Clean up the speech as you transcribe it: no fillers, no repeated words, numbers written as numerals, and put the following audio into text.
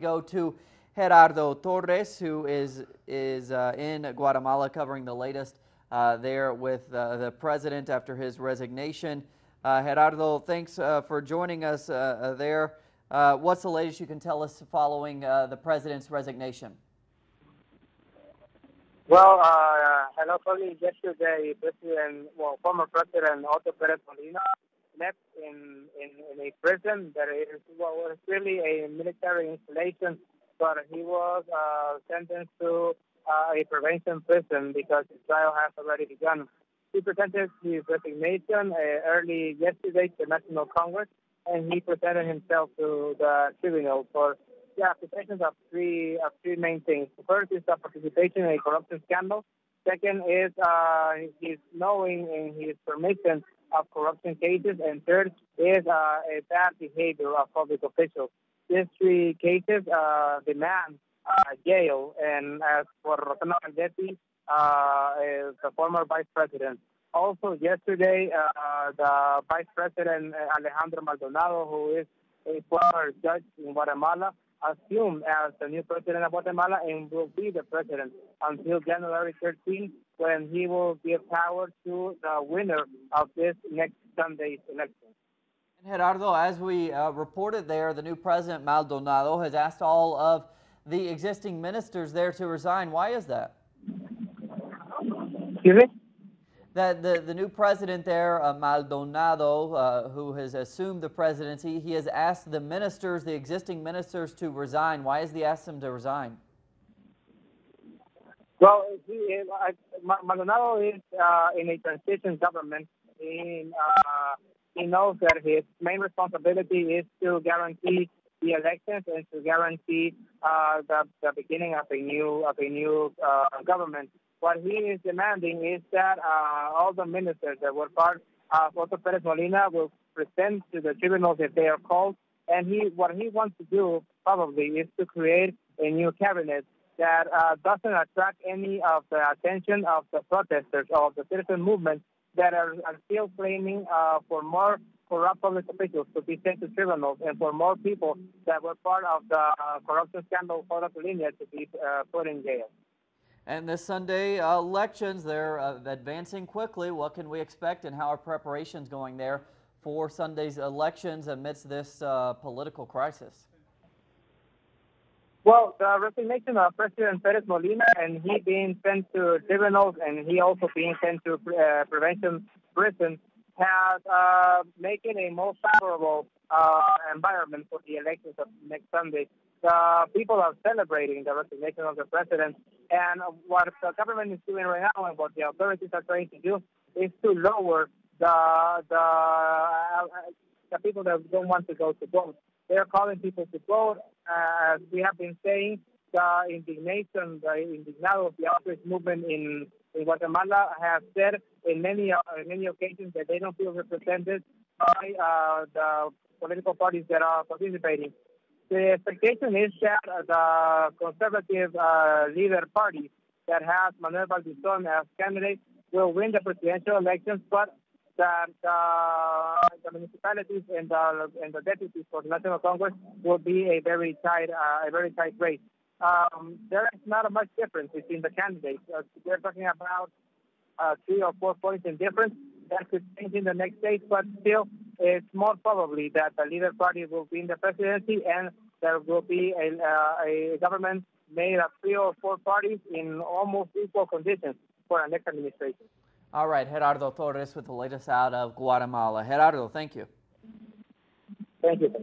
Go to Gerardo Torres, who is in Guatemala covering the latest there with the president after his resignation. Gerardo, thanks for joining us there. What's the latest you can tell us following the president's resignation? Well, hello, Tony. Yesterday, former President Otto Pérez Molina left in a prison that is was really a military installation, but he was sentenced to a prevention prison because his trial has already begun. He presented his resignation early yesterday to the National Congress, and he presented himself to the tribunal for accusations of three main things. The first is the participation in a corruption scandal. Second is his knowing and his permission of corruption cases, and third is a bad behavior of public officials. These three cases demand jail, and as for Rosana Valdetti, the former vice president. Also, yesterday, the vice president, Alejandro Maldonado, who is a former judge in Guatemala, assumed as the new president of Guatemala and will be the president until January 13th, when he will give power to the winner of this next Sunday's election. And Gerardo, as we reported there, the new president, Maldonado, has asked all of the existing ministers there to resign. Why is that? Excuse me? That the new president there, Maldonado, who has assumed the presidency, he has asked the ministers, the existing ministers, to resign. Why has he asked them to resign? Well, Maldonado is in a transition government. He knows that his main responsibility is to guarantee the elections and to guarantee the beginning of a new government. What he is demanding is that all the ministers that were part of Otto Pérez Molina will present to the tribunals if they are called. And what he wants to do probably is to create a new cabinet that doesn't attract any of the attention of the protesters or of the citizen movement that are still claiming for more corrupt public officials to be sent to tribunals and for more people that were part of the corruption scandal for the lineage to be put in jail. And this Sunday elections, they're advancing quickly. What can we expect, and how are preparations going there for Sunday's elections amidst this political crisis? Well, the resignation of President Pérez Molina and he being sent to tribunals and he also being sent to prevention prison has making a more favorable environment for the elections of next Sunday. The people are celebrating the resignation of the president, and what the government is doing right now and what the authorities are trying to do is to lower the people that don't want to go to vote. They are calling people to vote. As we have been saying, the indignado of the outrage movement in Guatemala have said in many occasions that they don't feel represented by the political parties that are participating. The expectation is that the conservative leader party that has Manuel Valdizón as candidate will win the presidential elections, but that the municipalities and the deputies for the National Congress will be a very tight race. There is not much difference between the candidates. We're talking about 3 or 4 points in difference. That could change in the next days, but still, it's more probably that the leader party will win the presidency, and there will be a government made of 3 or 4 parties in almost equal conditions for our next administration. All right, Gerardo Torres with the latest out of Guatemala. Gerardo, thank you. Thank you.